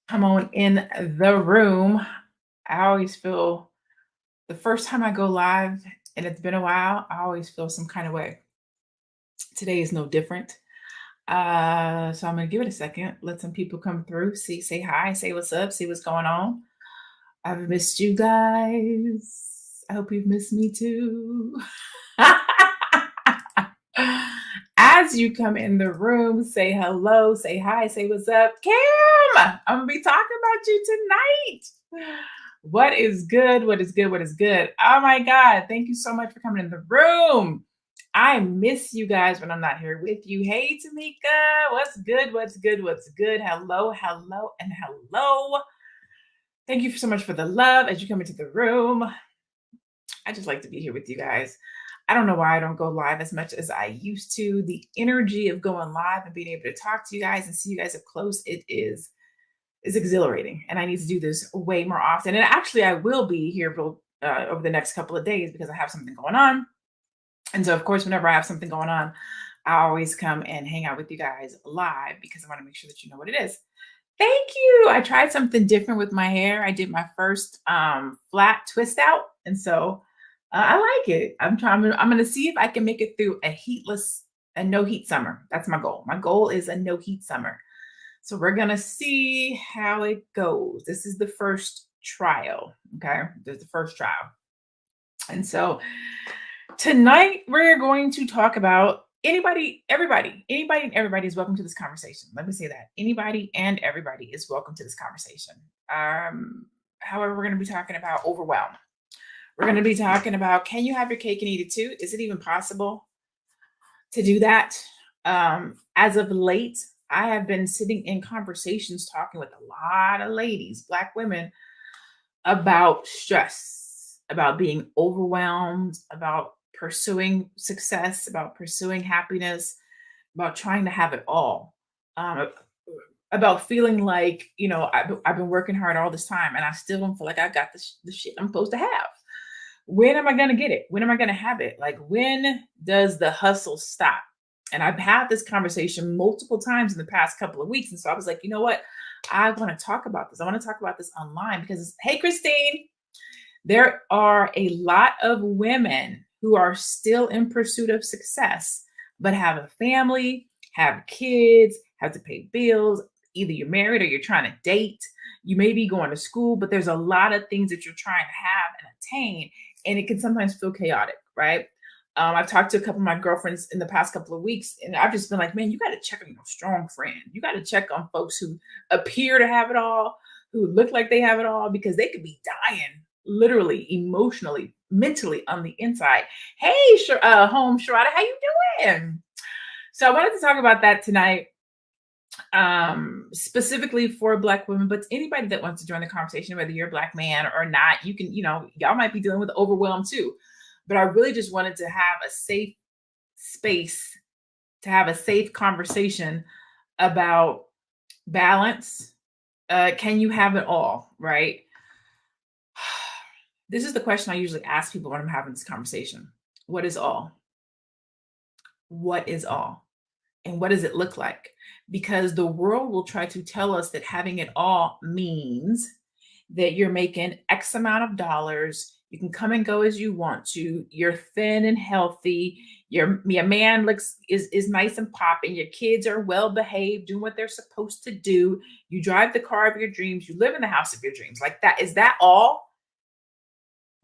Come on in the room. I always feel the first time I go live, and it's been a while, I always feel some kind of way. Today is no different. So I'm gonna give it a second, let some people come through, say hi, say what's up, see what's going on. I've missed you guys. I hope you've missed me too. As you come in the room, say hello, say hi, say what's up. Kim, I'm gonna be talking about you tonight. What is good? What is good? What is good? Oh my God. Thank you so much for coming in the room. I miss you guys when I'm not here with you. Hey, Tamika, what's good? What's good? What's good? Hello, hello, and hello. Thank you so much for the love as you come into the room. I just like to be here with you guys. I don't know why I don't go live as much as I used to. The energy of going live and being able to talk to you guys and see you guys up close, it is exhilarating. And I need to do this way more often. And actually, I will be here over the next couple of days because I have something going on. And so, of course, whenever I have something going on, I always come and hang out with you guys live because I want to make sure that you know what it is. Thank you. I tried something different with my hair. I did my first flat twist out. And so I like it. I'm going to see if I can make it through a no heat summer. That's my goal. My goal is a no heat summer. So we're going to see how it goes. This is the first trial. Okay. This is the first trial. And so tonight we're going to talk about anybody and everybody is welcome to this conversation. Let me say that. Anybody and everybody is welcome to this conversation. However, we're going to be talking about overwhelm. We're going to be talking about, can you have your cake and eat it too? Is it even possible to do that? As of late, I have been sitting in conversations talking with a lot of ladies, Black women, about stress, about being overwhelmed, about pursuing success, about pursuing happiness, about trying to have it all, about feeling like, I've been working hard all this time and I still don't feel like I got the shit I'm supposed to have. When am I going to get it? When am I going to have it? Like, when does the hustle stop? And I've had this conversation multiple times in the past couple of weeks. And so I was like, you know what? I want to talk about this. I want to talk about this online because, hey, Christine, there are a lot of women who are still in pursuit of success, but have a family, have kids, have to pay bills. Either you're married or you're trying to date. You may be going to school, but there's a lot of things that you're trying to have and attain. And it can sometimes feel chaotic, right? I've talked to a couple of my girlfriends in the past couple of weeks, and I've just been like, man, you got to check on your strong friend. You got to check on folks who appear to have it all, who look like they have it all, because they could be dying literally, emotionally, mentally on the inside. Hey, home Sharada, how you doing? So I wanted to talk about that tonight, specifically for Black women, but anybody that wants to join the conversation, whether you're a Black man or not, you can, y'all might be dealing with overwhelm too. But I really just wanted to have a safe space, to have a safe conversation about balance. Can you have it all, right? This is the question I usually ask people when I'm having this conversation. What is all? What is all? And what does it look like? Because the world will try to tell us that having it all means that you're making X amount of dollars. You can come and go as you want to. You're thin and healthy. Your man is nice and popping. Your kids are well behaved, doing what they're supposed to do. You drive the car of your dreams. You live in the house of your dreams. Like that. Is that all?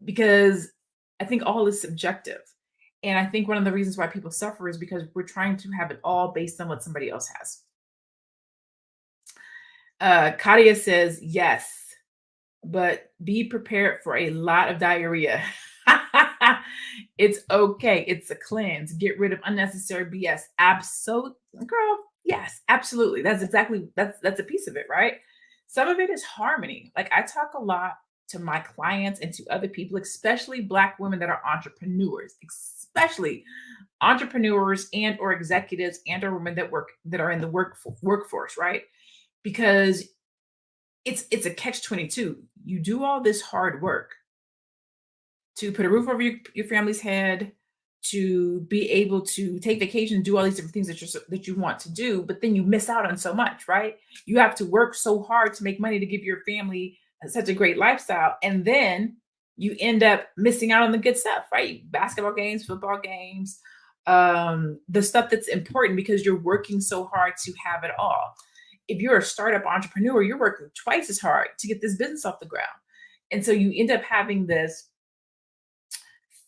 Because I think all is subjective. And I think one of the reasons why people suffer is because we're trying to have it all based on what somebody else has. Kadia says, yes, but be prepared for a lot of diarrhea. It's okay. It's a cleanse. Get rid of unnecessary BS. Absolutely, girl. Yes, absolutely. That's a piece of it, right? Some of it is harmony. Like, I talk a lot to my clients and to other people, especially Black women that are entrepreneurs, especially entrepreneurs and or executives and or women that are in the workforce, right? Because it's a catch-22. You do all this hard work to put a roof over your family's head, to be able to take vacation, do all these different things that you want to do, but then you miss out on so much, right? You have to work so hard to make money to give your family such a great lifestyle, and then you end up missing out on the good stuff, right? Basketball games, football games, the stuff that's important because you're working so hard to have it all. If you're a startup entrepreneur, you're working twice as hard to get this business off the ground. And so you end up having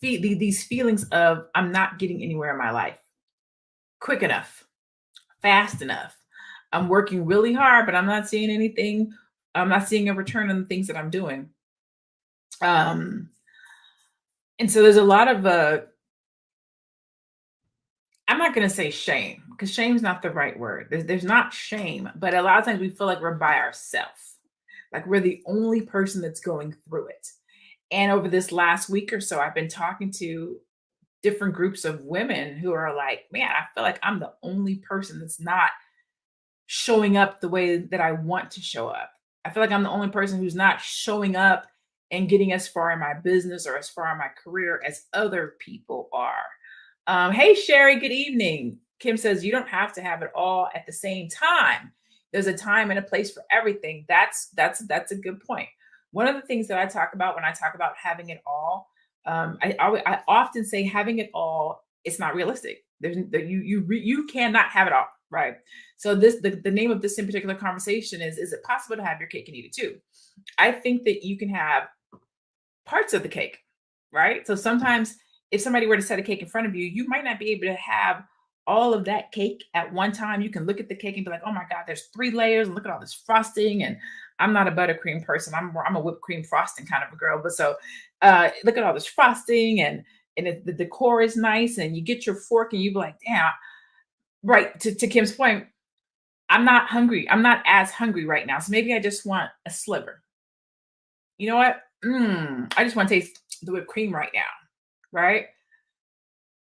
these feelings of, I'm not getting anywhere in my life quick enough, fast enough. I'm working really hard, but I'm not seeing anything. I'm not seeing a return on the things that I'm doing. And so there's a lot of, I'm not going to say shame, because shame is not the right word. There's not shame, but a lot of times we feel like we're by ourselves. Like we're the only person that's going through it. And over this last week or so, I've been talking to different groups of women who are like, man, I feel like I'm the only person that's not showing up the way that I want to show up. I feel like I'm the only person who's not showing up and getting as far in my business or as far in my career as other people are. Hey, Sherry, good evening. Kim says, you don't have to have it all at the same time. There's a time and a place for everything. That's a good point. One of the things that I talk about when I talk about having it all, I often say having it all, it's not realistic. You cannot have it all, right? So the name of this in particular conversation is it possible to have your cake and eat it too? I think that you can have parts of the cake, right? So sometimes if somebody were to set a cake in front of you, you might not be able to have all of that cake at one time. You can look at the cake and be like, oh my God, there's 3 layers. And look at all this frosting. And I'm not a buttercream person. I'm a whipped cream frosting kind of a girl. But so look at all this frosting and the decor is nice. And you get your fork and you be like, damn, right. To Kim's point, I'm not hungry. I'm not as hungry right now. So maybe I just want a sliver. You know what? I just want to taste the whipped cream right now. Right?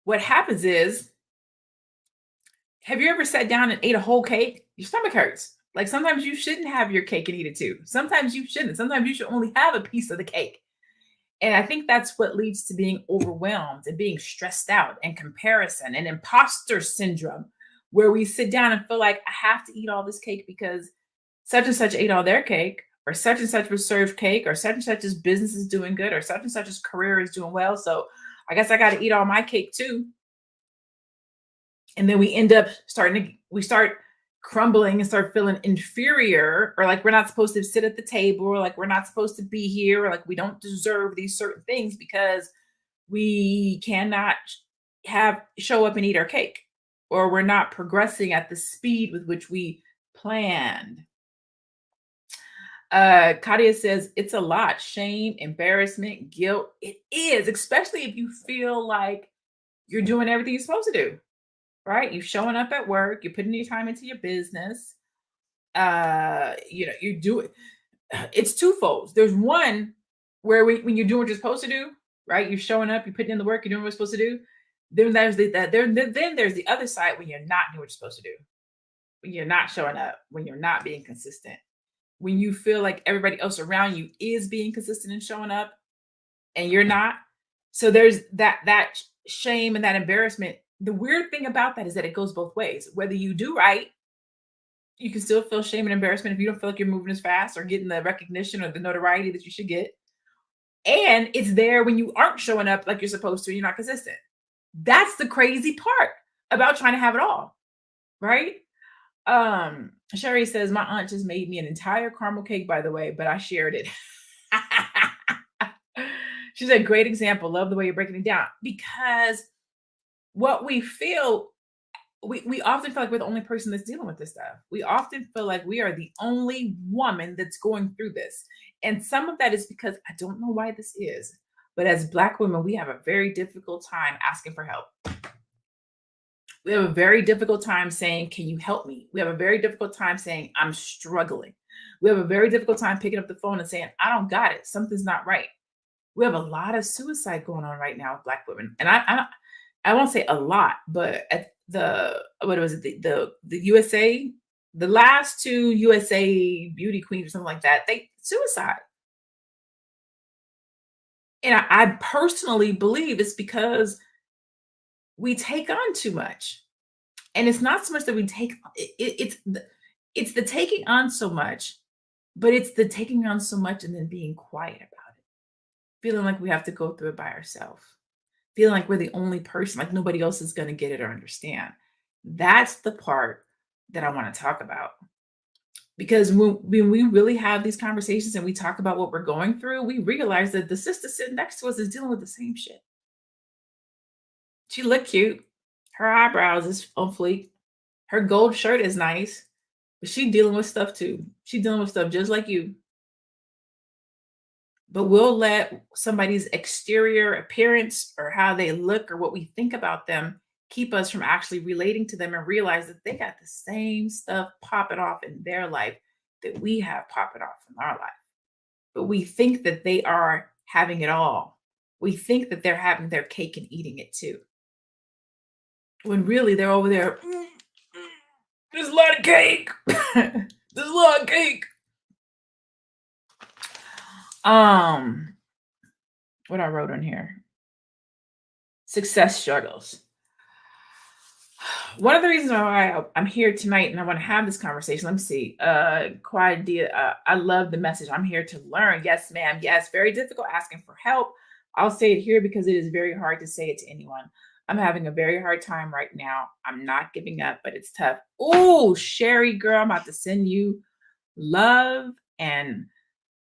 What happens is, have you ever sat down and ate a whole cake? Your stomach hurts. Like sometimes you shouldn't have your cake and eat it too. Sometimes you shouldn't. Sometimes you should only have a piece of the cake. And I think that's what leads to being overwhelmed and being stressed out and comparison and imposter syndrome, where we sit down and feel like I have to eat all this cake because such and such ate all their cake, or such and such was served cake, or such and such's business is doing good, or such and such's career is doing well. So I guess I got to eat all my cake too. And then we end up we start crumbling and start feeling inferior, or like we're not supposed to sit at the table, or like we're not supposed to be here, or like we don't deserve these certain things because we cannot show up and eat our cake, or we're not progressing at the speed with which we planned. Kadia says it's a lot. Shame, embarrassment, guilt. It is, especially if you feel like you're doing everything you're supposed to do, right? You're showing up at work, you're putting your time into your business. You do it. It's twofold. There's one where when you're doing what you're supposed to do, right? You're showing up, you're putting in the work, you're doing what you're supposed to do. Then there's the other side when you're not doing what you're supposed to do, when you're not showing up, when you're not being consistent, when you feel like everybody else around you is being consistent and showing up and you're not. So there's that shame and that embarrassment. The weird thing about that is that it goes both ways. Whether you do right, you can still feel shame and embarrassment if you don't feel like you're moving as fast or getting the recognition or the notoriety that you should get. And it's there when you aren't showing up like you're supposed to and you're not consistent. That's the crazy part about trying to have it all, right? Sherry says, my aunt just made me an entire caramel cake, by the way, but I shared it. She's a great example. Love the way you're breaking it down, because what we feel, we often feel like we're the only person that's dealing with this stuff. We often feel like we are the only woman that's going through this. And some of that is because I don't know why this is, but as Black women, we have a very difficult time asking for help. We have a very difficult time saying, can you help me? We have a very difficult time saying, I'm struggling. We have a very difficult time picking up the phone and saying, I don't got it. Something's not right. We have a lot of suicide going on right now with Black women. And I won't say a lot, but at the USA, the last 2 USA beauty queens or something like that, they suicide. And I personally believe it's because we take on too much. And it's not so much that we take it's the taking on so much, but it's the taking on so much and then being quiet about it. Feeling like we have to go through it by ourselves. Feeling like we're the only person, like nobody else is going to get it or understand. That's the part that I want to talk about. Because when we really have these conversations and we talk about what we're going through, we realize that the sister sitting next to us is dealing with the same shit. She looked cute. Her eyebrows is on fleek. Her gold shirt is nice, but she dealing with stuff too. She dealing with stuff just like you. But we'll let somebody's exterior appearance or how they look or what we think about them keep us from actually relating to them and realize that they got the same stuff popping off in their life that we have popping off in our life. But we think that they are having it all. We think that they're having their cake and eating it too. When really they're over there, there's a lot of cake. There's a lot of cake. What I wrote on here. Success struggles. One of the reasons why I'm here tonight and I want to have this conversation. Let me see. Quiet idea. I love the message. I'm here to learn. Yes, ma'am. Yes, very difficult asking for help. I'll say it here because it is very hard to say it to anyone. I'm having a very hard time right now. I'm not giving up, but it's tough. Oh, Sherry, girl, I'm about to send you love and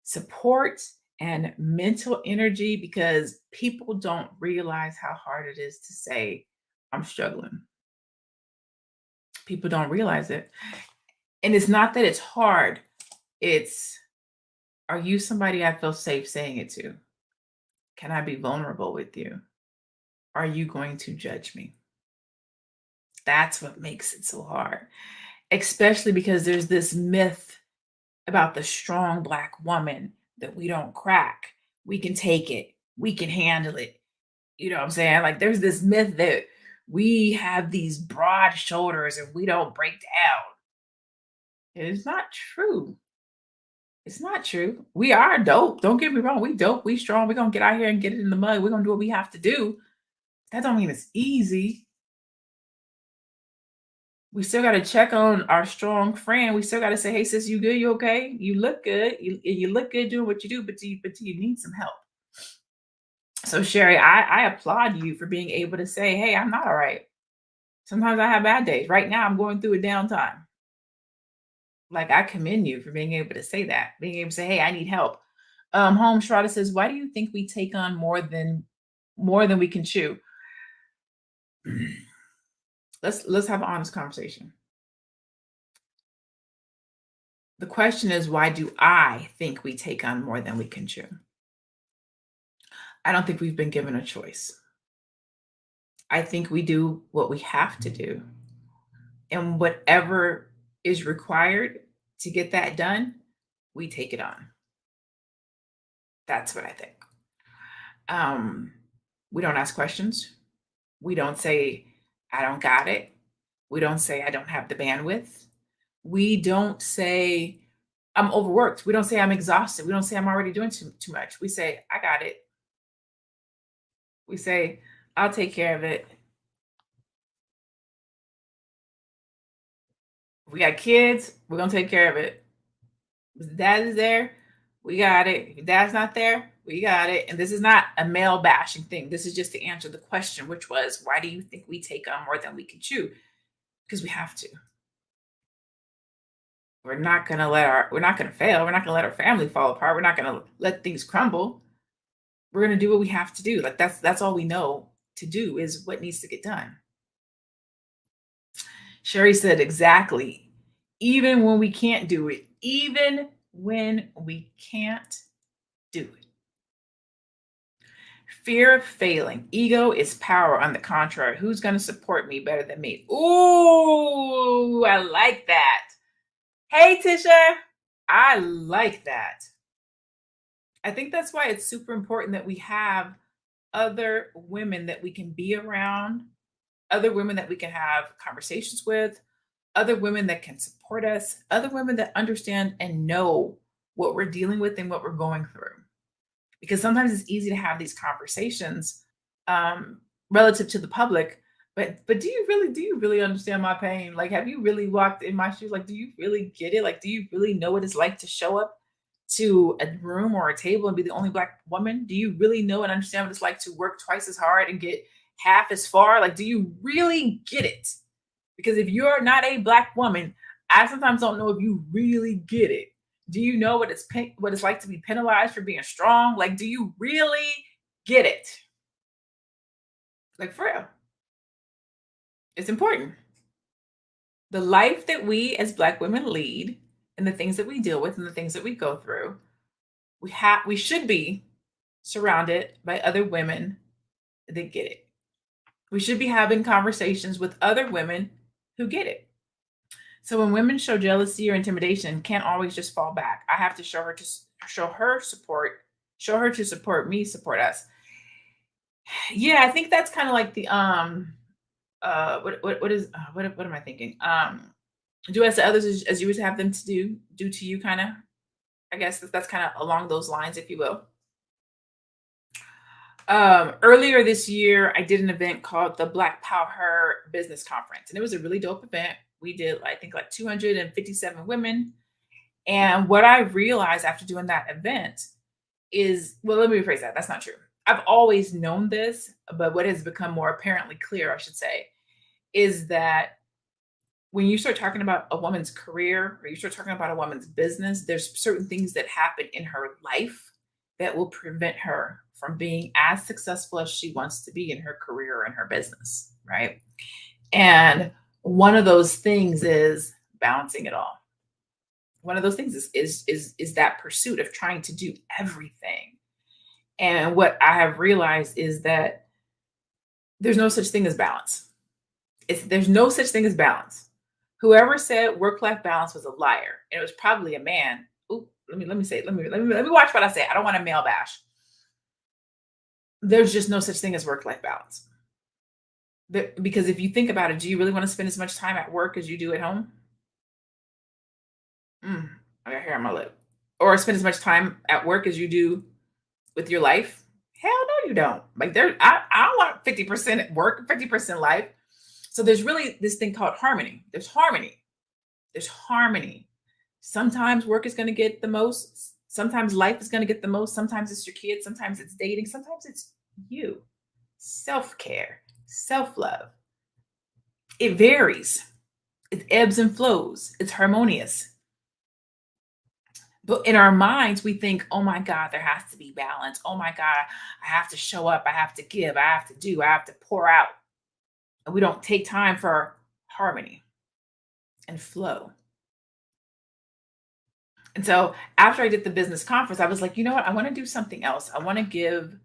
support and mental energy because people don't realize how hard it is to say, I'm struggling. People don't realize it. And it's not that it's hard. It's, are you somebody I feel safe saying it to? Can I be vulnerable with you? Are you going to judge me? That's what makes it so hard, especially because there's this myth about the strong Black woman that we don't crack. We can take it. We can handle it. You know what I'm saying? Like there's this myth that we have these broad shoulders and we don't break down. It's not true. It's not true. We are dope. Don't get me wrong. We dope. We strong. We're going to get out here and get it in the mud. We're going to do what we have to do. That don't mean it's easy. We still got to check on our strong friend. We still got to say, hey, sis, you good? You okay? You look good. You look good doing what you do, but you need some help. So, Sherry, I applaud you for being able to say, hey, I'm not all right. Sometimes I have bad days. Right now, I'm going through a downtime. Like, I commend you for being able to say that, being able to say, hey, I need help. Home Shrouded says, why do you think we take on more than we can chew? Let's have an honest conversation. The question is, why do I think we take on more than we can chew? I don't think we've been given a choice. I think we do what we have to do. And whatever is required to get that done, we take it on. That's what I think. We don't ask questions. We don't say, I don't got it. We don't say, I don't have the bandwidth. We don't say, I'm overworked. We don't say, I'm exhausted. We don't say, I'm already doing too much. We say, I got it. We say, I'll take care of it. If we got kids, we're going to take care of it. If dad is there, we got it. If dad's not there, we got it. And this is not a male bashing thing. This is just to answer the question, which was, why do you think we take on more than we can chew? Because we have to. We're not going to fail. We're not going to let our family fall apart. We're not going to let things crumble. We're going to do what we have to do. Like that's all we know to do is what needs to get done. Sherry said, exactly. Even when we can't do it, even when we can't do it. Fear of failing. Ego is power. On the contrary, who's going to support me better than me? Ooh, I like that. Hey, Tisha, I like that. I think that's why it's super important that we have other women that we can be around, other women that we can have conversations with, other women that can support us, other women that understand and know what we're dealing with and what we're going through. Because sometimes it's easy to have these conversations relative to the public, But do you really understand my pain? Like, have you really walked in my shoes? Like, do you really get it? Like, do you really know what it's like to show up to a room or a table and be the only Black woman? Do you really know and understand what it's like to work twice as hard and get half as far? Like, do you really get it? Because if you're not a Black woman, I sometimes don't know if you really get it. Do you know what it's like to be penalized for being strong? Like, do you really get it? Like, for real, it's important. The life that we as Black women lead and the things that we deal with and the things that we go through, we should be surrounded by other women that get it. We should be having conversations with other women who get it. So when women show jealousy or intimidation, can't always just fall back. I have to show her support, show her to support me, support us. Yeah, I think that's kind of like the what am I thinking? Do as to others as you would have them to do to you, kind of. I guess that's kind of along those lines, if you will. Earlier this year, I did an event called the Black Powerheart Business Conference, and it was a really dope event. We did, I think, like 257 women. And what I realized after doing that event is, well, let me rephrase that. That's not true. I've always known this, but what has become more apparently clear, I should say, is that when you start talking about a woman's career or you start talking about a woman's business, there's certain things that happen in her life that will prevent her from being as successful as she wants to be in her career or in her business, right? And one of those things is balancing it all. One of those things is that pursuit of trying to do everything. And what I have realized is that there's no such thing as balance. There's no such thing as balance. Whoever said work-life balance was a liar, and it was probably a man. Ooh, let me watch what I say. I don't want to male bash. There's just no such thing as work-life balance. Because if you think about it, do you really want to spend as much time at work as you do at home? I got hair on my lip. Or spend as much time at work as you do with your life? Hell no, you don't. Like I want 50% at work, 50% life. So there's really this thing called harmony. There's harmony. There's harmony. Sometimes work is going to get the most. Sometimes life is going to get the most. Sometimes it's your kids. Sometimes it's dating. Sometimes it's you. Self-care, self-love. It varies. It ebbs and flows. It's harmonious. But in our minds, we think, oh my God, there has to be balance. Oh my God, I have to show up. I have to give. I have to do. I have to pour out. And we don't take time for harmony and flow. And so after I did the business conference, I was like, you know what? I want to do something else. I want to give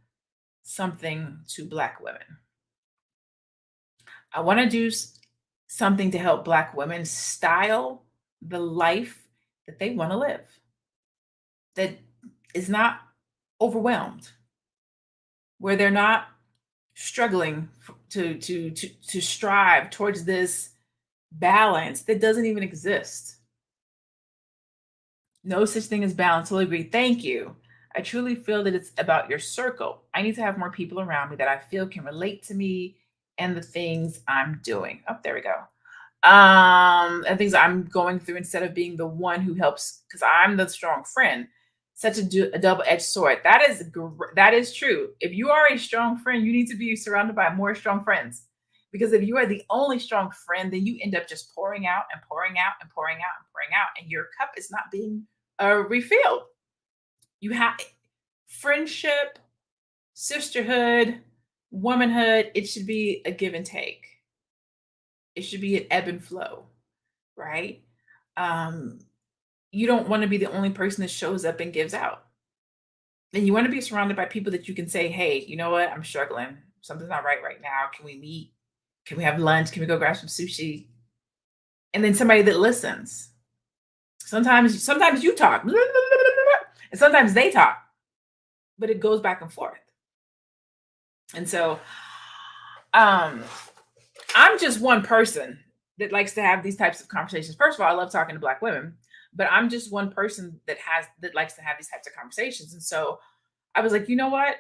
something to Black women. I want to do something to help Black women style the life that they want to live, that is not overwhelmed, where they're not struggling to strive towards this balance that doesn't even exist. No such thing as balance. Totally agree. Thank you. I truly feel that it's about your circle. I need to have more people around me that I feel can relate to me and the things I'm doing. Oh, there we go. And things I'm going through instead of being the one who helps, because I'm the strong friend. Such a double-edged sword. That is true. If you are a strong friend, you need to be surrounded by more strong friends. Because if you are the only strong friend, then you end up just pouring out and pouring out and pouring out and pouring out, and your cup is not being refilled. You have friendship, sisterhood, womanhood. It should be a give and take. It should be an ebb and flow, right? You don't want to be the only person that shows up and gives out. And you want to be surrounded by people that you can say, hey, you know what? I'm struggling. Something's not right now. Can we meet? Can we have lunch? Can we go grab some sushi? And then somebody that listens. Sometimes you talk, and sometimes they talk, but it goes back and forth. And so I'm just one person that likes to have these types of conversations. First of all, I love talking to Black women, but I'm just one person that likes to have these types of conversations. And so I was like, you know what?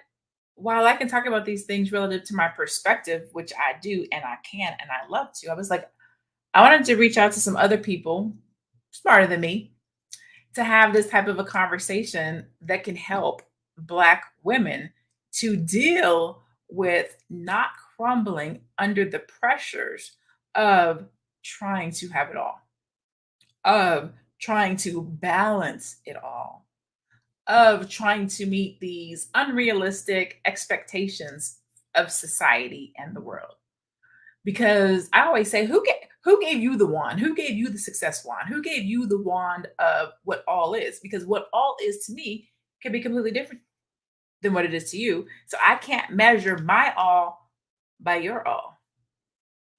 while I can talk about these things relative to my perspective, which I do and I can and I love to, I was like, I wanted to reach out to some other people smarter than me to have this type of a conversation that can help Black women to deal with not crumbling under the pressures of trying to have it all, of trying to balance it all, of trying to meet these unrealistic expectations of society and the world. Because I always say, who gave you the wand? Who gave you the success wand? Who gave you the wand of what all is? Because what all is to me can be completely different than what it is to you. So I can't measure my all by your all.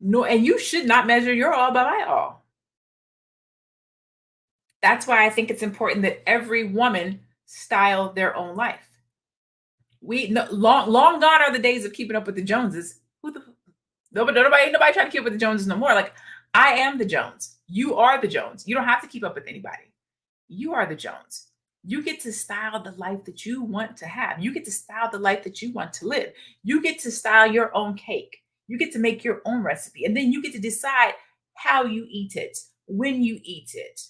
No, and you should not measure your all by my all. That's why I think it's important that every woman style their own life. We no, long gone are the days of keeping up with the Joneses. Who the nobody trying to keep up with the Joneses no more. Like, I am the Jones. You are the Jones. You don't have to keep up with anybody. You are the Jones. You get to style the life that you want to have. You get to style the life that you want to live. You get to style your own cake. You get to make your own recipe. And then you get to decide how you eat it, when you eat it.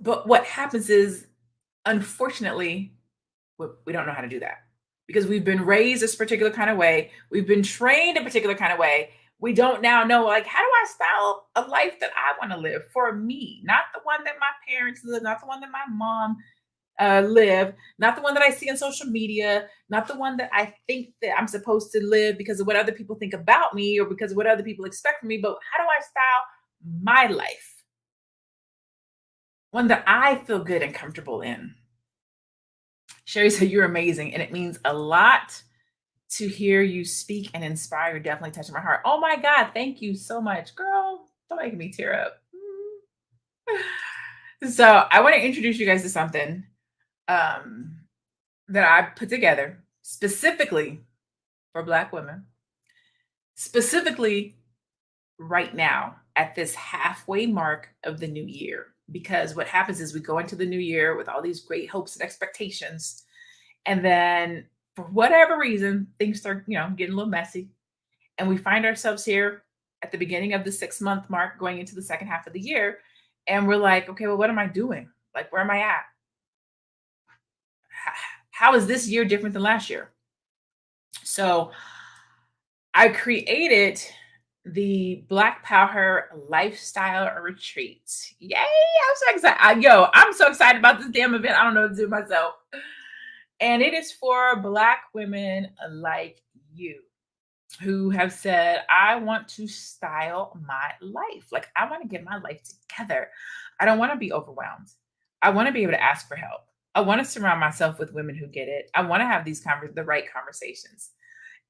But what happens is, unfortunately, we don't know how to do that because we've been raised this particular kind of way. We've been trained a particular kind of way. We don't now know, like, how do I style a life that I want to live for me? Not the one that my parents live, not the one that my mom live, not the one that I see on social media, not the one that I think that I'm supposed to live because of what other people think about me or because of what other people expect from me. But how do I style my life? One that I feel good and comfortable in. Sherry said, you're amazing. And it means a lot to hear you speak and inspire. You're definitely touching my heart. Oh my God. Thank you so much. Girl, don't make me tear up. So I want to introduce you guys to something that I put together specifically for Black women, specifically right now at this halfway mark of the new year. Because what happens is we go into the new year with all these great hopes and expectations. And then for whatever reason, things start, getting a little messy. And we find ourselves here at the beginning of the 6-month mark going into the second half of the year. And we're like, okay, well, what am I doing? Like, where am I at? How is this year different than last year? So I created the Black Power Lifestyle Retreat. Yay! I'm so excited. I'm so excited about this damn event. I don't know what to do myself. And it is for Black women like you who have said, I want to style my life. Like, I want to get my life together. I don't want to be overwhelmed. I want to be able to ask for help. I want to surround myself with women who get it. I want to have the right conversations.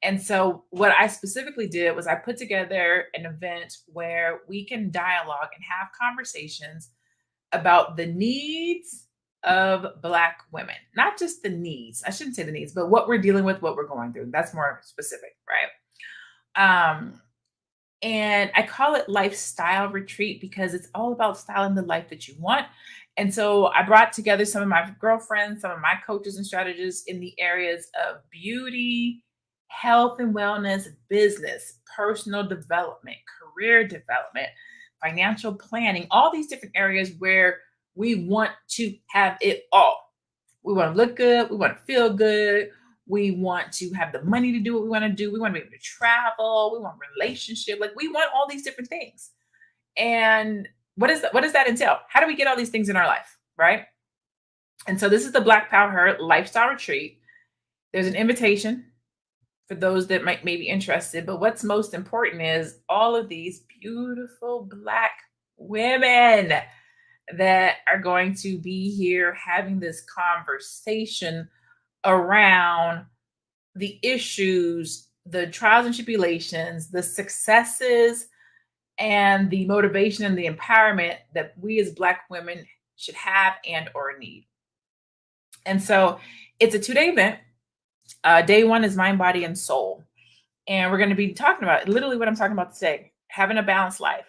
And so what I specifically did was I put together an event where we can dialogue and have conversations about the needs of Black women, not just the needs. I shouldn't say the needs, but what we're dealing with, what we're going through. That's more specific, right? And I call it Lifestyle Retreat because it's all about styling the life that you want. And so I brought together some of my girlfriends, some of my coaches and strategists in the areas of beauty, health and wellness, business, personal development, career development, financial planning, all these different areas where we want to have it all. We want to look good. We want to feel good. We want to have the money to do what we want to do. We want to be able to travel. We want relationship. Like, we want all these different things. And what does that entail? How do we get all these things in our life, right? And so this is the Black Powerheart Lifestyle Retreat. There's an invitation for those that may be interested. But what's most important is all of these beautiful Black women that are going to be here having this conversation around the issues, the trials and tribulations, the successes, and the motivation and the empowerment that we as Black women should have and or need. And so it's a 2-day event. Day 1 is mind, body, and soul. And we're going to be talking about literally what I'm talking about today, having a balanced life,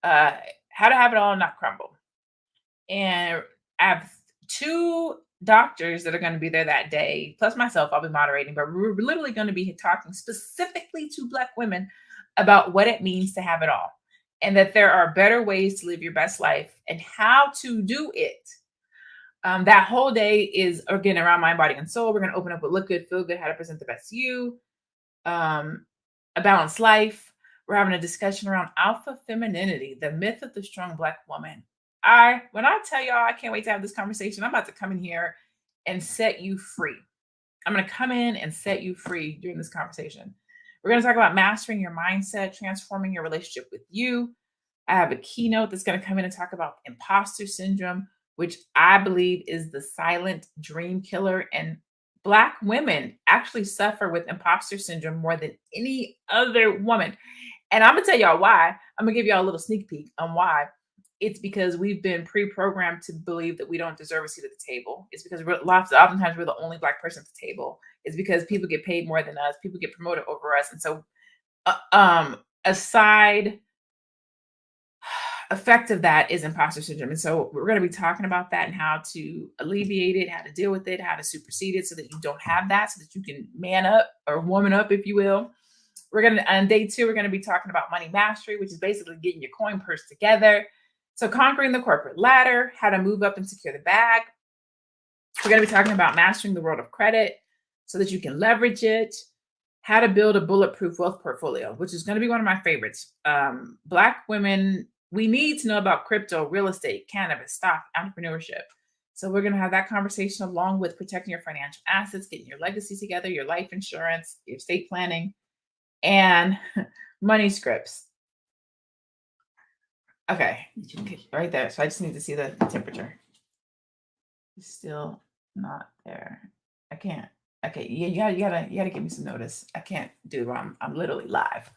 how to have it all and not crumble. And I have 2 doctors that are going to be there that day, plus myself, I'll be moderating, but we're literally going to be talking specifically to Black women about what it means to have it all, and that there are better ways to live your best life and how to do it. That whole day is, again, around mind, body, and soul. We're going to open up with look good, feel good, how to present the best you, a balanced life. We're having a discussion around alpha femininity, the myth of the strong Black woman. When I tell y'all, I can't wait to have this conversation. I'm about to come in here and set you free. I'm going to come in and set you free during this conversation. We're going to talk about mastering your mindset, transforming your relationship with you. I have a keynote that's going to come in and talk about imposter syndrome, which I believe is the silent dream killer. And Black women actually suffer with imposter syndrome more than any other woman. And I'm going to tell y'all why. I'm going to give y'all a little sneak peek on why. It's because we've been pre-programmed to believe that we don't deserve a seat at the table. It's because oftentimes we're the only Black person at the table. It's because people get paid more than us. People get promoted over us. And so a side effect of that is imposter syndrome. And so we're going to be talking about that and how to alleviate it, how to deal with it, how to supersede it so that you don't have that, so that you can man up or woman up, if you will. On day 2, we're going to be talking about money mastery, which is basically getting your coin purse together. So conquering the corporate ladder, how to move up and secure the bag. We're going to be talking about mastering the world of credit so that you can leverage it, how to build a bulletproof wealth portfolio, which is going to be one of my favorites. Black women, we need to know about crypto, real estate, cannabis, stock, entrepreneurship. So we're going to have that conversation along with protecting your financial assets, getting your legacy together, your life insurance, your estate planning, and money scripts. Okay, right there. So I just need to see the temperature. It's still not there. I can't. Okay, yeah, you gotta give me some notice. I can't do it while I'm literally live.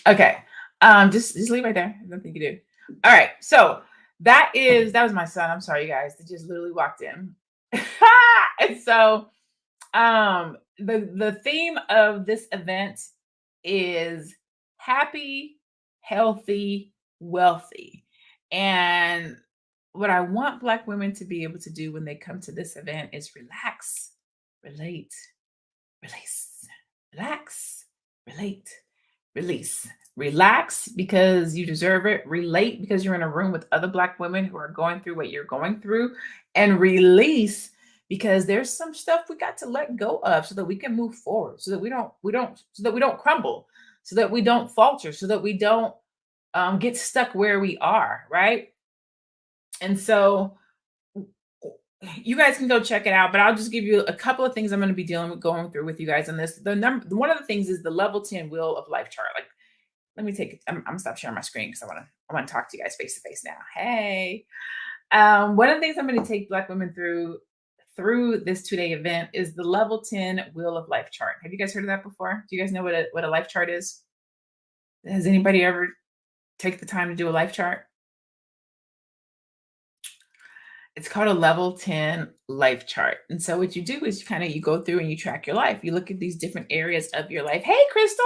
Okay, just leave right there. Nothing you can do. All right, so that was my son. I'm sorry, you guys. They just literally walked in. And so, the theme of this event is happy, healthy, wealthy. And what I want Black women to be able to do when they come to this event is relax, relate, release, relax, relate, release. Relax because you deserve it. Relate because you're in a room with other Black women who are going through what you're going through. And release because there's some stuff we got to let go of so that we can move forward, so that we don't crumble, so that we don't falter, so that we don't get stuck where we are, right? And so you guys can go check it out, but I'll just give you a couple of things I'm going to be going through with you guys on this. One of the things is the level 10 wheel of life chart. Like, let me I'm gonna stop sharing my screen because I want to talk to you guys face to face now. Hey, one of the things I'm going to take Black women through this 2-day event is the level 10 wheel of life chart. Have you guys heard of that before? Do you guys know what a life chart is? Has anybody ever take the time to do a life chart? It's called a level 10 life chart. And so what you do is you go through and you track your life. You look at these different areas of your life. Hey, Crystal.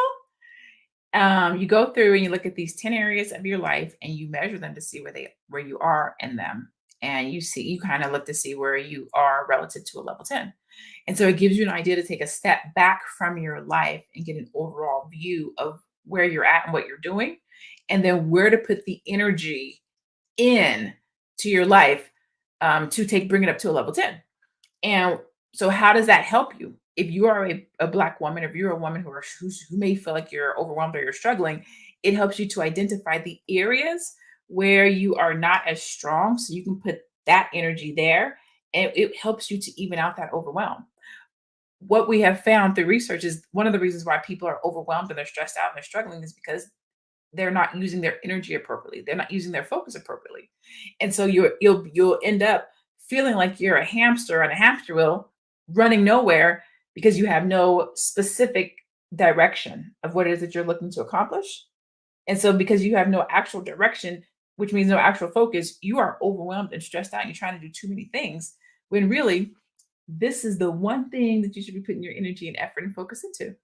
You go through and you look at these 10 areas of your life and you measure them to see where you are in them. And you kind of look to see where you are relative to a level 10. And so it gives you an idea to take a step back from your life and get an overall view of where you're at and what you're doing, and then where to put the energy in to your life to bring it up to a level 10. And so how does that help you? If you are a Black woman, if you're a woman who may feel like you're overwhelmed or you're struggling, it helps you to identify the areas where you are not as strong, so you can put that energy there, and it helps you to even out that overwhelm. What we have found through research is one of the reasons why people are overwhelmed and they're stressed out and they're struggling is because they're not using their energy appropriately. They're not using their focus appropriately. And so you'll end up feeling like you're a hamster on a hamster wheel running nowhere because you have no specific direction of what it is that you're looking to accomplish. And so because you have no actual direction, which means no actual focus, you are overwhelmed and stressed out. And you're trying to do too many things when really this is the one thing that you should be putting your energy and effort and focus into.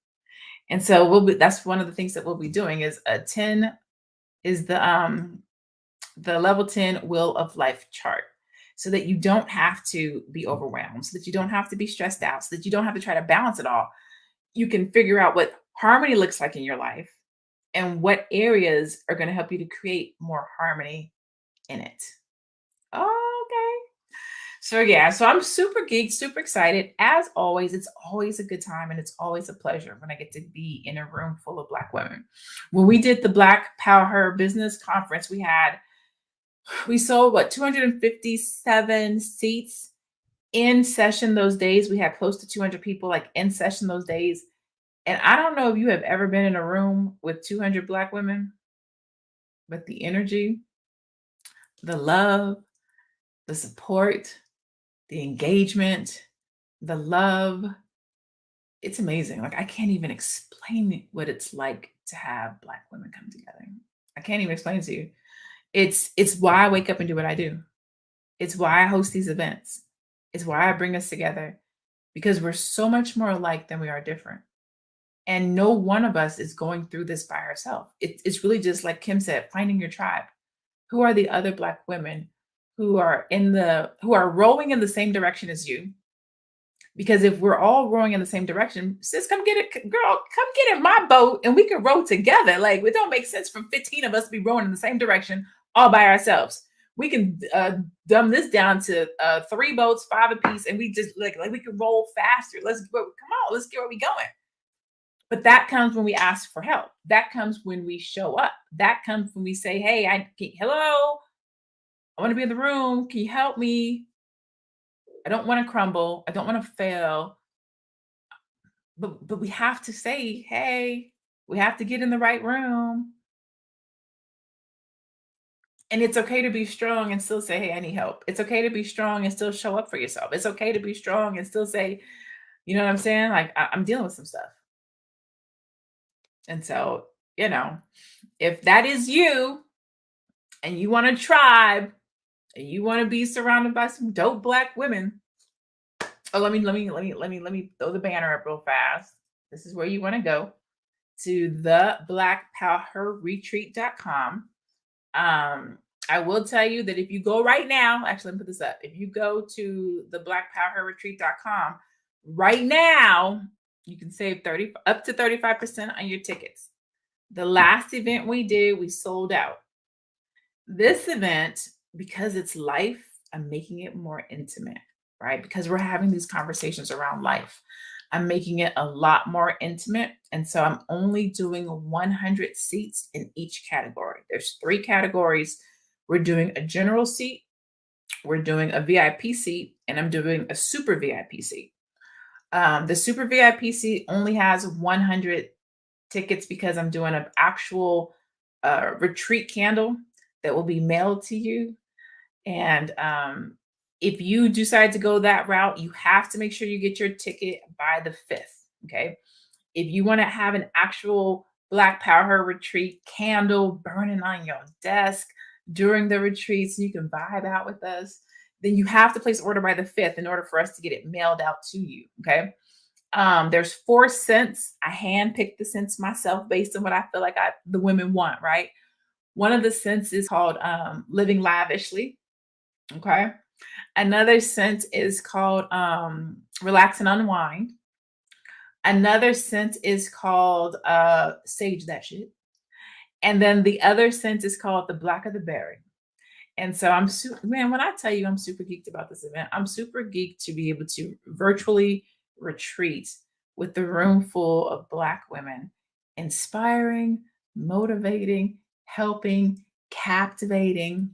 And so that's one of the things that we'll be doing is the level 10 wheel of life chart. so that you don't have to be overwhelmed, so that you don't have to be stressed out, so that you don't have to try to balance it all. You can figure out what harmony looks like in your life and what areas are going to help you to create more harmony in it. Okay. So yeah, so I'm super geeked, super excited. As always, it's always a good time and it's always a pleasure when I get to be in a room full of Black women. When we did the Black Powerheart Business Conference, we sold what 257 seats in session those days. We had close to 200 people like in session those days. And I don't know if you have ever been in a room with 200 Black women, but the energy, the love, the support, the engagement, the love, it's amazing. Like I can't even explain what it's like to have Black women come together. I can't even explain it to you. It's why I wake up and do what I do. It's why I host these events. It's why I bring us together, because we're so much more alike than we are different. And no one of us is going through this by ourselves. It's really just like Kim said, finding your tribe. Who are the other Black women who are rowing in the same direction as you? Because if we're all rowing in the same direction, sis, come get it, girl, come get in my boat and we can row together. Like it don't make sense for 15 of us to be rowing in the same direction all by ourselves. We can dumb this down to 3 boats, 5 apiece, and we just like we can roll faster. Come on, let's get where we going. But that comes when we ask for help. That comes when we show up. That comes when we say, hey, hello, I want to be in the room. Can you help me? I don't want to crumble. I don't want to fail. But we have to say, hey, we have to get in the right room. And it's okay to be strong and still say, hey, I need help. It's okay to be strong and still show up for yourself. It's okay to be strong and still say, you know what I'm saying? Like I'm dealing with some stuff. And so, if that is you and you want a tribe and you want to be surrounded by some dope Black women. Oh, let me throw the banner up real fast. This is where you want to go, to theblackpowerretreat.com. I will tell you that if you go right now, actually, let me put this up. If you go to theblackpowerretreat.com right now, you can save up to 35% on your tickets. The last event we did, we sold out. This event, because it's life, I'm making it more intimate, right? Because we're having these conversations around life. I'm making it a lot more intimate. And so I'm only doing 100 seats in each category. There's 3 categories. We're doing a general seat, we're doing a VIP seat, and I'm doing a super VIP seat. The super VIP seat only has 100 tickets because I'm doing an actual retreat candle that will be mailed to you. And if you decide to go that route, you have to make sure you get your ticket by the 5th. Okay. If you want to have an actual Black Powerheart retreat candle burning on your desk during the retreat so you can vibe out with us, then you have to place an order by the 5th in order for us to get it mailed out to you. Okay. There's 4 scents. I handpicked the scents myself based on what I feel like the women want, right? One of the scents is called Living Lavishly. Okay. Another scent is called Relax and Unwind. Another scent is called Sage That Shit. And then the other scent is called The Black of the Berry. And so when I tell you I'm super geeked about this event, I'm super geeked to be able to virtually retreat with the room full of Black women, inspiring, motivating, helping, captivating,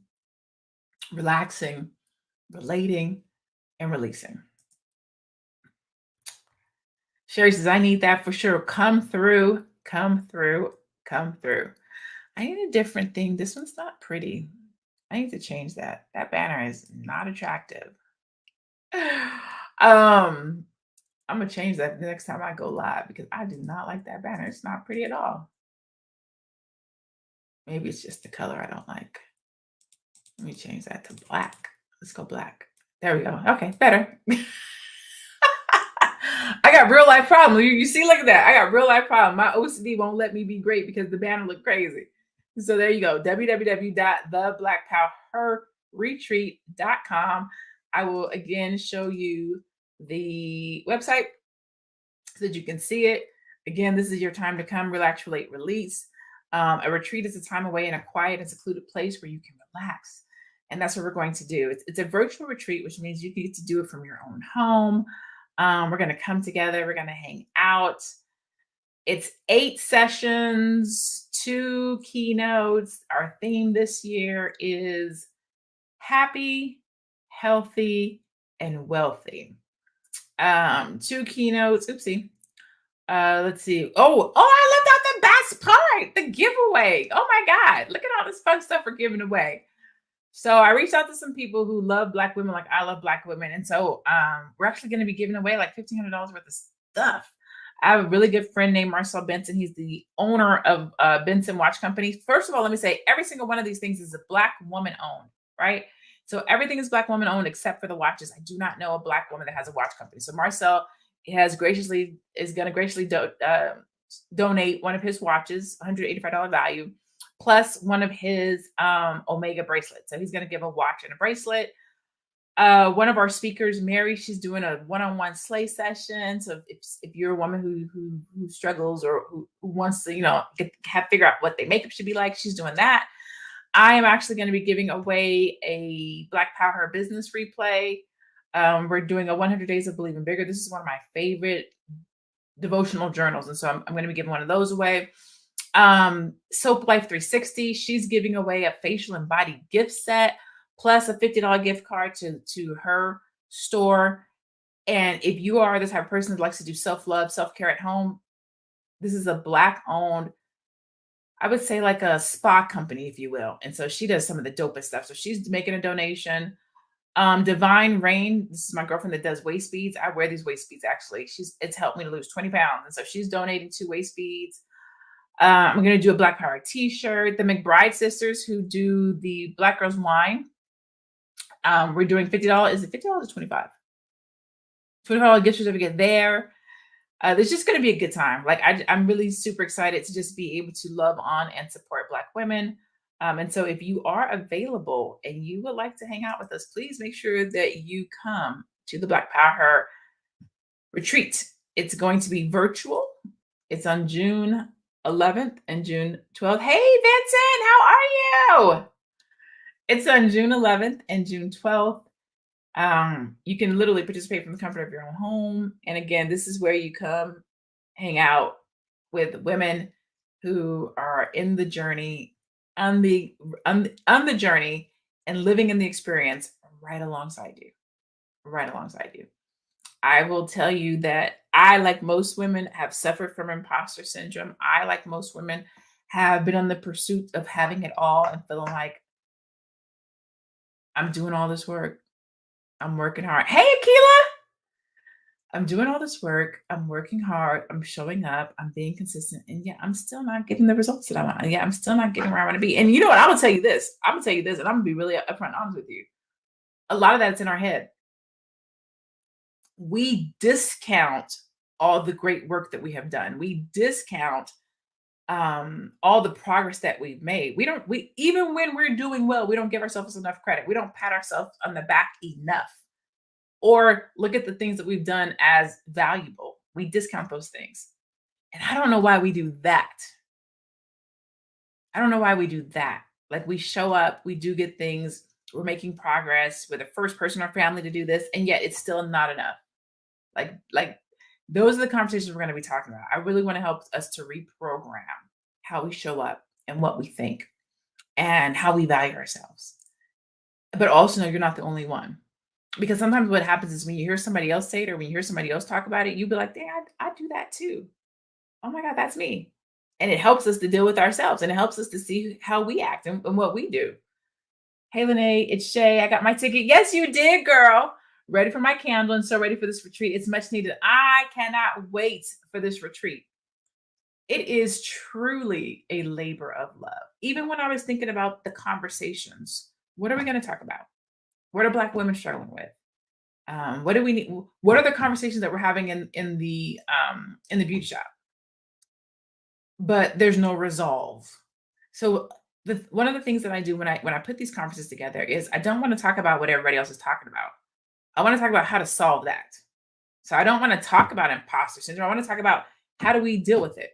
relaxing, relating, and releasing. Sherry says, I need that for sure. Come through, come through, come through. I need a different thing. This one's not pretty. I need to change that. That banner is not attractive. I'm going to change that the next time I go live because I do not like that banner. It's not pretty at all. Maybe it's just the color I don't like. Let me change that to black. Let's go black. There we go. Okay, better. I got real life problem. You see, look at that. I got real life problem. My OCD won't let me be great because the banner looked crazy. So there you go. www.theblackpowerretreat.com. retreat.com. I will again show you the website so that you can see it. Again, this is your time to come, relax, relate, release. A retreat is a time away in a quiet and secluded place where you can relax. And that's what we're going to do. It's a virtual retreat, which means you get to do it from your own home. We're going to come together. We're going to hang out. It's 8 sessions, 2 keynotes. Our theme this year is happy, healthy, and wealthy. 2 keynotes. Oopsie. Let's see. Oh, I left out the best part, the giveaway. Oh my God. Look at all this fun stuff we're giving away. So I reached out to some people who love Black women like I love Black women. And so we're actually going to be giving away like $1,500 worth of stuff. I have a really good friend named Marcel Benson. He's the owner of Benson Watch Company. First of all, let me say every single one of these things is a Black woman owned, right? So everything is Black woman owned except for the watches. I do not know a Black woman that has a watch company. So Marcel is going to graciously donate one of his watches, $185 value, plus one of his Omega bracelets. So he's going to give a watch and a bracelet. One of our speakers, Mary, she's doing a one-on-one slay session. So if you're a woman who struggles or who wants to, figure out what their makeup should be like, she's doing that. I am actually going to be giving away a Black Powerheart business replay. We're doing a 100 Days of Believing Bigger. This is one of my favorite devotional journals. And so I'm going to be giving one of those away. Soap Life 360, she's giving away a facial and body gift set, plus a $50 gift card to her store. And if you are the type of person that likes to do self-love, self-care at home, this is a Black owned, I would say like a spa company, if you will. And so she does some of the dopest stuff. So she's making a donation. Divine Rain, this is my girlfriend that does waist beads. I wear these waist beads actually. It's helped me to lose 20 pounds. And so she's donating 2 waist beads. I'm going to do a Black Power t-shirt. The McBride sisters who do the Black Girls Wine. We're doing $50. Is it $50 or $25? $25 gift certificate there. There's just going to be a good time. Like I'm really super excited to just be able to love on and support Black women. And so if you are available and you would like to hang out with us, please make sure that you come to the Black Power retreat. It's going to be virtual. It's on June 11th and June 12th. Hey, Vincent, how are you? It's on June 11th and June 12th. You can literally participate from the comfort of your own home. And again, this is where you come hang out with women who are in the journey, on the journey and living in the experience right alongside you. I will tell you that I, like most women, have suffered from imposter syndrome. I, like most women, have been on the pursuit of having it all and feeling like I'm doing all this work. I'm working hard. Hey, Akila! I'm doing all this work. I'm working hard. I'm showing up. I'm being consistent. And yeah, I'm still not getting the results that I want. Yeah, I'm still not getting where I want to be. And you know what? I'm going to tell you this, and I'm going to be really upfront and honest with you. A lot of that's in our head. We discount all the great work that we have done. We discount all the progress that we've made. Even when we're doing well, we don't give ourselves enough credit. We don't pat ourselves on the back enough or look at the things that we've done as valuable. We discount those things. And I don't know why we do that. Like we show up, we do good things, we're making progress, we're the first person in our family to do this, and yet it's still not enough. Like those are the conversations we're going to be talking about. I really want to help us to reprogram how we show up and what we think and how we value ourselves. But also know you're not the only one. Because sometimes what happens is when you hear somebody else say it or when you hear somebody else talk about it, you'll be like, dang, I do that too. Oh my God, that's me. And it helps us to deal with ourselves and it helps us to see how we act and what we do. Hey, LaNée, it's Shay. I got my ticket. Yes, you did, girl. Ready for my candle and so ready for this retreat. It's much needed. I cannot wait for this retreat. It is truly a labor of love. Even when I was thinking about the conversations, what are we going to talk about? What are Black women struggling with? What do we need? What are the conversations that we're having in the beauty shop? But there's no resolve. So one of the things that I do when I put these conferences together is I don't want to talk about what everybody else is talking about. I want to talk about how to solve that. So I don't want to talk about imposter syndrome. I want to talk about how do we deal with it.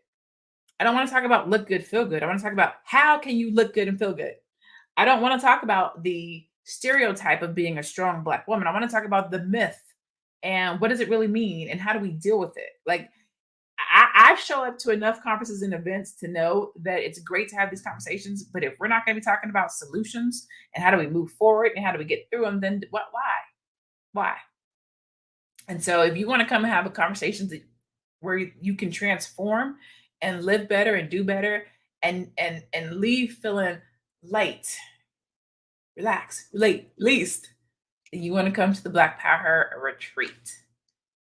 I don't want to talk about look good, feel good. I want to talk about how can you look good and feel good. I don't want to talk about the stereotype of being a strong Black woman. I want to talk about the myth and what does it really mean and how do we deal with it. Like I show up to enough conferences and events to know that it's great to have these conversations. But if we're not going to be talking about solutions and how do we move forward and how do we get through them, then what? Why? And so, if you want to come and have a conversation where you can transform and live better and do better and leave feeling light, relaxed, least, you want to come to the Black Power retreat.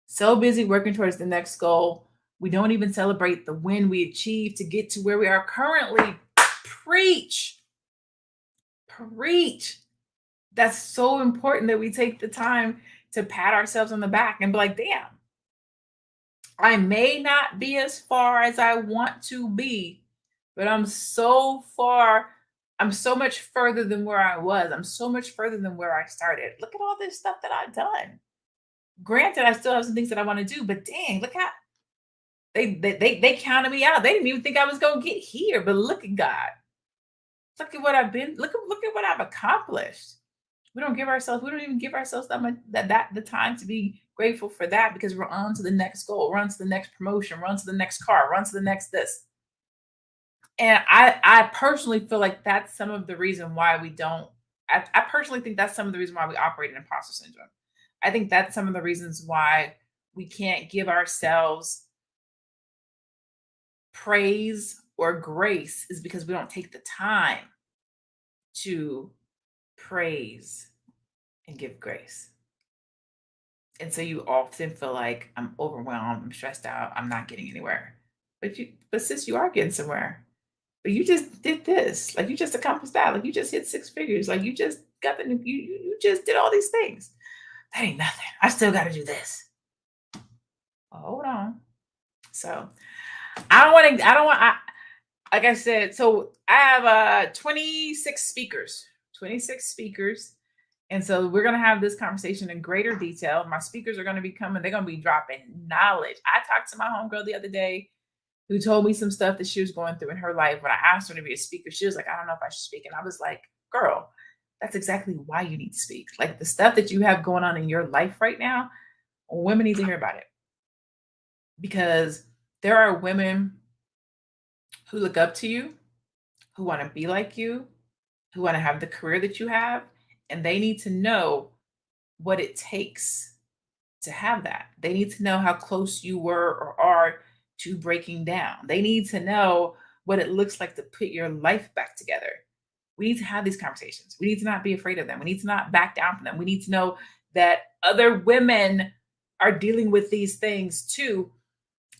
So busy working towards the next goal, we don't even celebrate the win we achieved to get to where we are currently. Preach. That's so important that we take the time to pat ourselves on the back and be like, damn, I may not be as far as I want to be, but I'm so much further than where I was. I'm so much further than where I started. Look at all this stuff that I've done. Granted, I still have some things that I want to do, but dang, look how they counted me out. They didn't even think I was going to get here, but look at God. Look at what I've been, look at what I've accomplished. We don't even give ourselves the time to be grateful for that because we're on to the next goal, run to the next promotion, run to the next car, run to the next this. And I personally feel like that's some of the reason why we don't, I personally think that's some of the reason why we operate in imposter syndrome. I think that's some of the reasons why we can't give ourselves praise or grace is because we don't take the time to praise and give grace. And so you often feel like I'm overwhelmed, I'm stressed out, I'm not getting anywhere. But sis, you are getting somewhere. But you just did this, like you just accomplished that, like you just hit 6 figures, like you just got you just did all these things. That ain't nothing. I still got to do this. Well, hold on. So I don't want, like I said, so I have 26 speakers. And so we're going to have this conversation in greater detail. My speakers are going to be coming. They're going to be dropping knowledge. I talked to my homegirl the other day who told me some stuff that she was going through in her life. When I asked her to be a speaker, she was like, I don't know if I should speak. And I was like, girl, that's exactly why you need to speak. Like the stuff that you have going on in your life right now, women need to hear about it. Because there are women who look up to you, who want to be like you, who want to have the career that you have, and they need to know what it takes to have that. They need to know how close you were or are to breaking down. They need to know what it looks like to put your life back together. We need to have these conversations. We need to not be afraid of them. We need to not back down from them. We need to know that other women are dealing with these things too.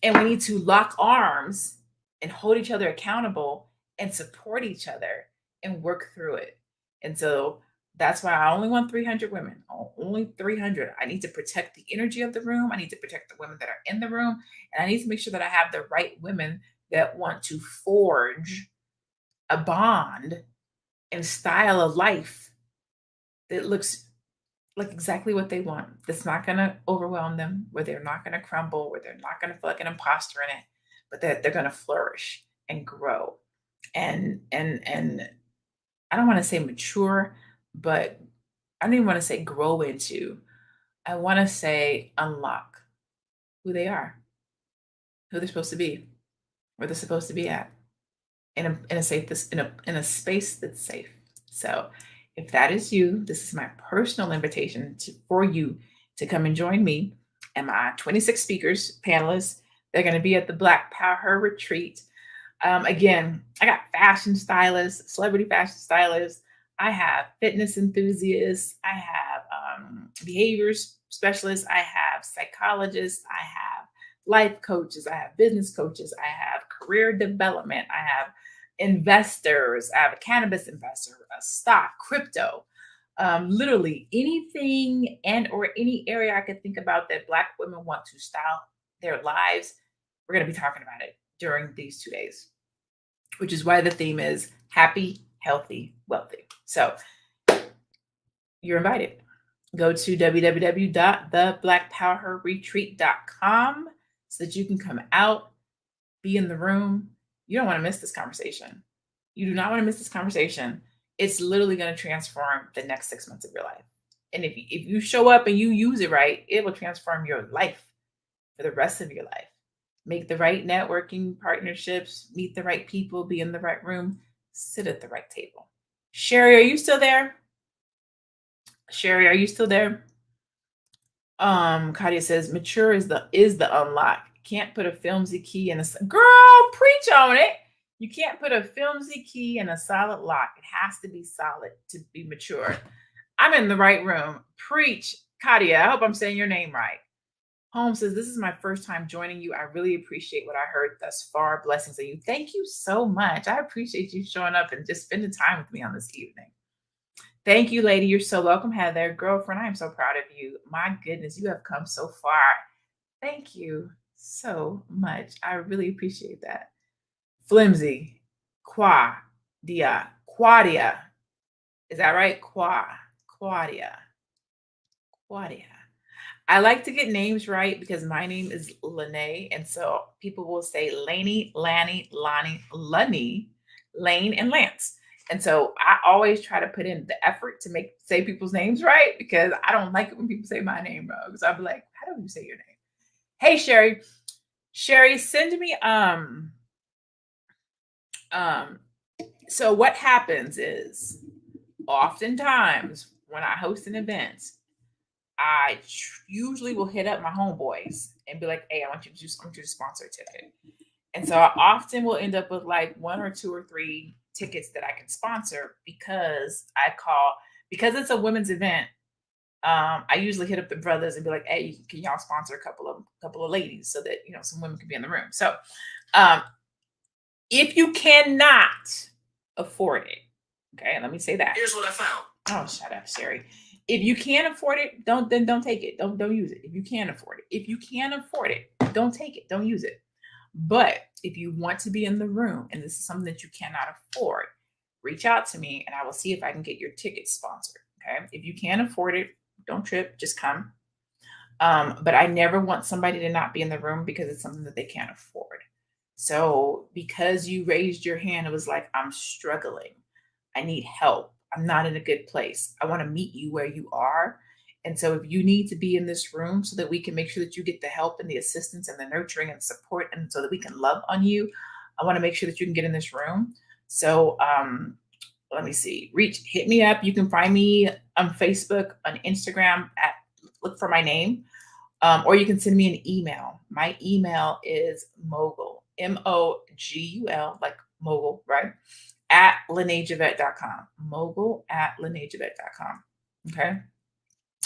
And we need to lock arms and hold each other accountable and support each other and work through it. And so that's why I only want 300 women, only 300. I need to protect the energy of the room. I need to protect the women that are in the room. And I need to make sure that I have the right women that want to forge a bond and style of life that looks like exactly what they want. That's not going to overwhelm them, where they're not going to crumble, where they're not going to feel like an imposter in it, but that they're going to flourish and grow. And I don't want to say mature, but I don't even want to say grow into. I want to say unlock who they are, who they're supposed to be, where they're supposed to be at, in a space that's safe. So if that is you, this is my personal invitation for you to come and join me and my 26 speakers, panelists. They're going to be at the Black Power retreat. Again, I got fashion stylists, celebrity fashion stylists. I have fitness enthusiasts. I have behaviors specialists. I have psychologists. I have life coaches. I have business coaches. I have career development. I have investors. I have a cannabis investor, a stock, crypto, literally anything and or any area I could think about that Black women want to style their lives. We're going to be talking about it during these 2 days, which is why the theme is happy, healthy, wealthy. So you're invited. Go to www.theblackpowerretreat.com so that you can come out, be in the room. You don't want to miss this conversation. You do not want to miss this conversation. It's literally going to transform the next 6 months of your life. And if you show up and you use it right, it will transform your life for the rest of your life. Make the right networking partnerships, meet the right people, be in the right room, sit at the right table. Sherry, are you still there? Sherry, are you still there? Kadia says, mature is the unlock. Can't put a filmsy key in a girl, preach on it. You can't put a filmsy key in a solid lock. It has to be solid to be mature. I'm in the right room. Preach, Kadia. I hope I'm saying your name right. Holmes says, this is my first time joining you. I really appreciate what I heard thus far. Blessings on you. Thank you so much. I appreciate you showing up and just spending time with me on this evening. Thank you, lady. You're so welcome, Heather. Girlfriend, I am so proud of you. My goodness, you have come so far. Thank you so much. I really appreciate that. Flimsy, Quadia. Is that right? Quadia. I like to get names right because my name is LaNée. And so people will say LaNée, Lanny, Lonnie, LaNée, Lane, and Lance. And so I always try to put in the effort to say people's names right because I don't like it when people say my name wrong. So I'll be like, how do you say your name? Hey, Sherry. Sherry, send me so what happens is oftentimes when I host an event, I usually will hit up my homeboys and be like, hey, I want you to sponsor a ticket. And so I often will end up with like 1 or 2 or 3 tickets that I can sponsor because it's a women's event. I usually hit up the brothers and be like, hey, can y'all sponsor a couple of ladies so that, some women can be in the room. So if you cannot afford it, okay, let me say that. Here's what I found. Oh, shut up, Sherry. If you can't afford it, don't take it. Don't use it. If you can't afford it. If you can afford it, don't take it. Don't use it. But if you want to be in the room and this is something that you cannot afford, reach out to me and I will see if I can get your ticket sponsored. Okay. If you can't afford it, don't trip, just come. But I never want somebody to not be in the room because it's something that they can't afford. So because you raised your hand, it was like, I'm struggling. I need help. I'm not in a good place. I want to meet you where you are. And so if you need to be in this room so that we can make sure that you get the help and the assistance and the nurturing and support, and so that we can love on you, I want to make sure that you can get in this room. So let me see, hit me up. You can find me on Facebook, on Instagram look for my name, or you can send me an email. My email is mogul, MOGUL, like mogul, right? At LaNéeJavet.com, mogul at LaNéeJavet.com. Okay.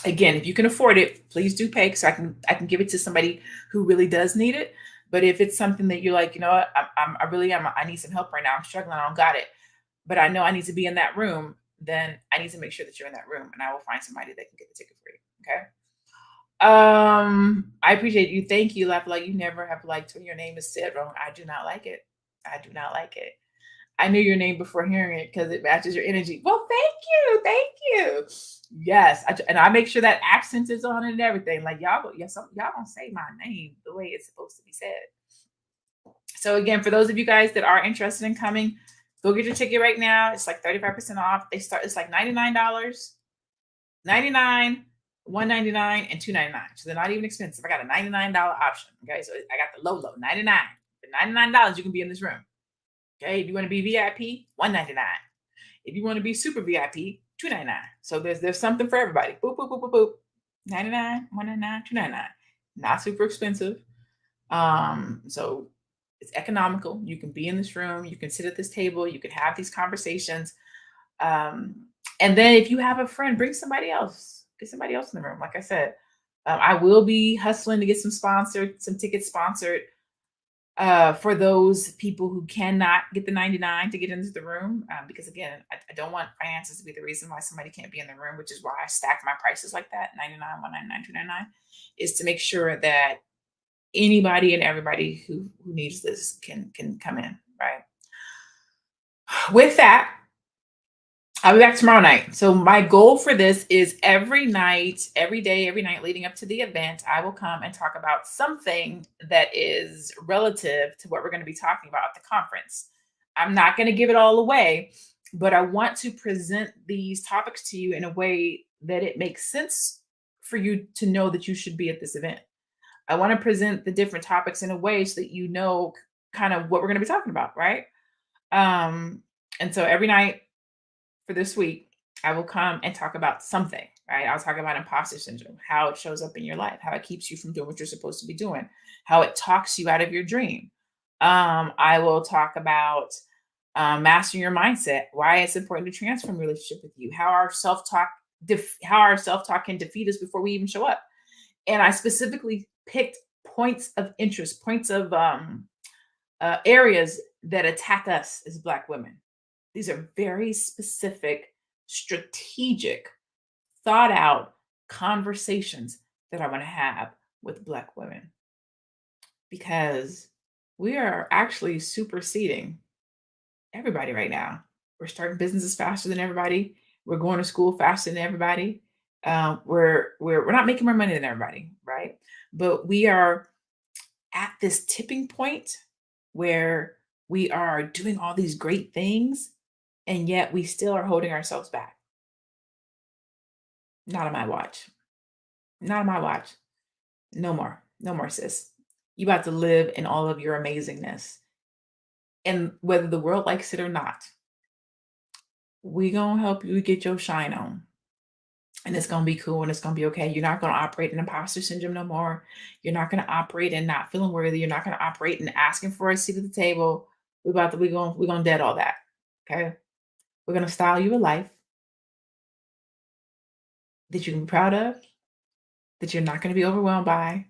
Again, if you can afford it, please do pay so I can give it to somebody who really does need it. But if it's something that you're like, you know what, I need some help right now. I'm struggling. I don't got it, but I know I need to be in that room. Then I need to make sure that you're in that room and I will find somebody that can get the ticket for you. Okay. I appreciate you. Thank you. Like you never have liked when your name is said wrong. I do not like it. I do not like it. I knew your name before hearing it because it matches your energy. Well, thank you. Thank you. Yes. And I make sure that accent is on it and everything. Like y'all don't say my name the way it's supposed to be said. So again, for those of you guys that are interested in coming, go get your ticket right now. It's like 35% off. It's like $99, $99, $199, and $299. So they're not even expensive. I got a $99 option. Okay. So I got the low, $99. For $99, you can be in this room. Okay, if you want to be VIP, $199. If you want to be super VIP, $299. So there's something for everybody. Boop, boop, boop, boop, boop. $99, $199, $299. Not super expensive. So it's economical. You can be in this room. You can sit at this table. You can have these conversations. And then if you have a friend, bring somebody else. Get somebody else in the room. Like I said, I will be hustling to get some tickets sponsored. For those people who cannot get the $99 to get into the room, because again, I don't want finances to be the reason why somebody can't be in the room, which is why I stack my prices like that, $99, $199, $299, is to make sure that anybody and everybody who needs this can come in, right? With that, I'll be back tomorrow night. So my goal for this is every night, every day, every night leading up to the event, I will come and talk about something that is relative to what we're going to be talking about at the conference. I'm not going to give it all away, but I want to present these topics to you in a way that it makes sense for you to know that you should be at this event. I want to present the different topics in a way so that you know kind of what we're going to be talking about, right? And so every night for this week, I will come and talk about something, right? I'll talk about imposter syndrome, how it shows up in your life, how it keeps you from doing what you're supposed to be doing, how it talks you out of your dream. I will talk about mastering your mindset, why it's important to transform your relationship with you, how our self-talk can defeat us before we even show up. And I specifically picked points of interest, points of areas that attack us as Black women. These are very specific, strategic, thought out conversations that I want to have with Black women, because we are actually superseding everybody right now. We're starting businesses faster than everybody. We're going to school faster than everybody. We're not making more money than everybody, right? But we are at this tipping point where we are doing all these great things, and yet we still are holding ourselves back. Not on my watch. Not on my watch. No more. No more, sis. You about to live in all of your amazingness. And whether the world likes it or not, we gonna help you get your shine on. And it's gonna be cool and it's gonna be okay. You're not gonna operate in imposter syndrome no more. You're not gonna operate in not feeling worthy. You're not gonna operate in asking for a seat at the table. We're gonna dead all that. Okay. We're gonna style you a life that you can be proud of, that you're not gonna be overwhelmed by,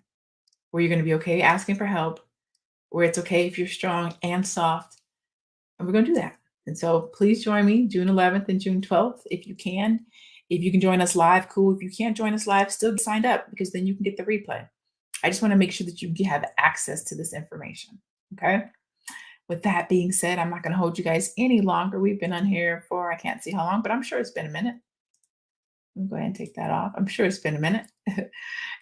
where you're gonna be okay asking for help, where it's okay if you're strong and soft. And we're gonna do that. And so please join me June 11th and June 12th if you can. If you can join us live, cool. If you can't join us live, still get signed up, because then you can get the replay. I just want to make sure that you have access to this information. Okay. With that being said, I'm not going to hold you guys any longer. We've been on here for, I can't see how long, but I'm sure it's been a minute. Let me go ahead and take that off. I'm sure it's been a minute.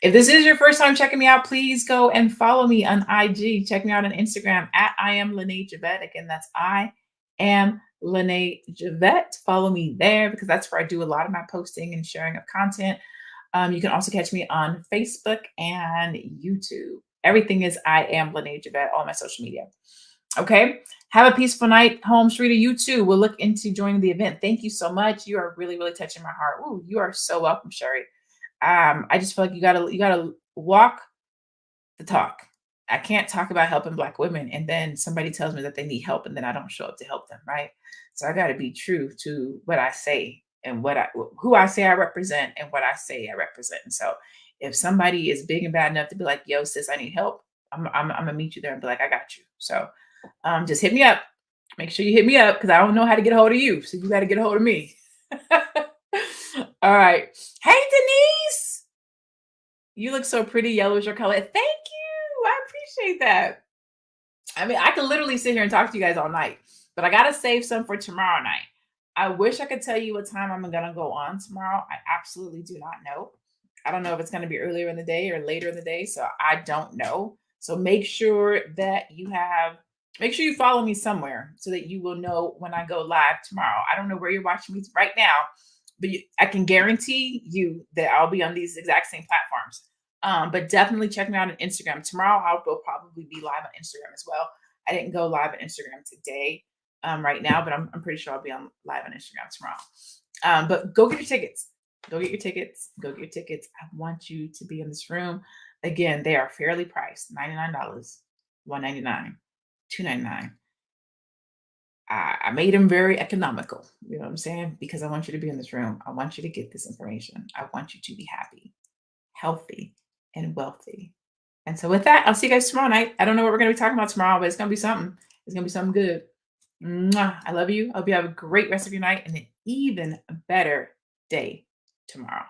If this is your first time checking me out, please go and follow me on IG. Check me out on Instagram at I am LaNée Javet. Again, that's I am LaNée Javet. Follow me there, because that's where I do a lot of my posting and sharing of content. You can also catch me on Facebook and YouTube. Everything is I am LaNée Javet, all my social media. Okay. Have a peaceful night, home street, or you too. We'll look into joining the event. Thank you so much. You are really, really touching my heart. Ooh, you are so welcome, Sherry. I just feel like you gotta walk the talk. I can't talk about helping Black women and then somebody tells me that they need help and then I don't show up to help them, right? So I got to be true to what I say and who I say I represent and what I say I represent. And so if somebody is big and bad enough to be like, "Yo, sis, I need help," I'm gonna meet you there and be like, "I got you." So just hit me up. Make sure you hit me up, because I don't know how to get a hold of you. So you got to get a hold of me. All right. Hey, Denise. You look so pretty. Yellow is your color. Thank you. I appreciate that. I mean, I can literally sit here and talk to you guys all night, but I got to save some for tomorrow night. I wish I could tell you what time I'm going to go on tomorrow. I absolutely do not know. I don't know if it's going to be earlier in the day or later in the day. So I don't know. So make sure you follow me somewhere so that you will know when I go live tomorrow. I don't know where you're watching me right now, but I can guarantee you that I'll be on these exact same platforms. But definitely check me out on Instagram. Tomorrow I will probably be live on Instagram as well. I didn't go live on Instagram today right now, but I'm pretty sure I'll be on live on Instagram tomorrow. But go get your tickets. Go get your tickets. Go get your tickets. I want you to be in this room. Again, they are fairly priced. $99, $199, $299. I made them very economical. You know what I'm saying? Because I want you to be in this room. I want you to get this information. I want you to be happy, healthy, and wealthy. And so with that, I'll see you guys tomorrow night. I don't know what we're going to be talking about tomorrow, but it's going to be something. It's going to be something good. Mwah. I love you. I hope you have a great rest of your night and an even better day tomorrow.